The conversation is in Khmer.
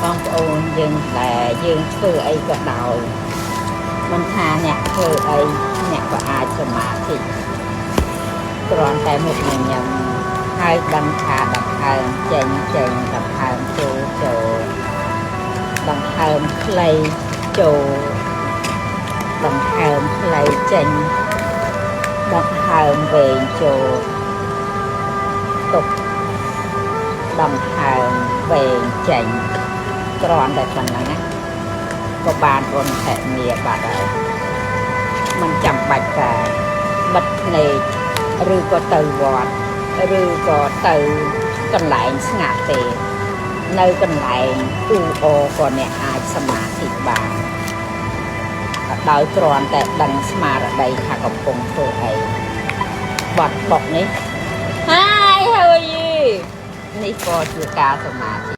បងប្អូនយើងតែយើងធ្វើអីក៏ដោយមិនថាអ្នកធ្វើអីអ្នកក៏អាចសមាធិគ្រាន់តែមុខញញឹមហើយដឹងថាដង្ហើមចេញដង្ហើមចូលដង្ហើមខ្លីចូលដង្ហើមខ្លីចេញដង្ហើមវែងចូលទុកដង្ហើមវែងចេញគ្រាន់តែប៉ុណ្ណឹងណាក៏បានបុណ្យភមាបាត់ហើយមិនចាំបាច់ថាបិទភ្នែកឬក៏ទៅវត្តឬក៏ទៅកន្លែងស្ងាត់ទេនៅកន្លែងអ៊ូអក៏អ្នកអាចសមាធិបានដោយគ្រាន់តែដឹងស្មារតីថាកំពុងធ្វើអីបាត់បុកនេះ Hi how are you នេះក៏ជាការសមាធិ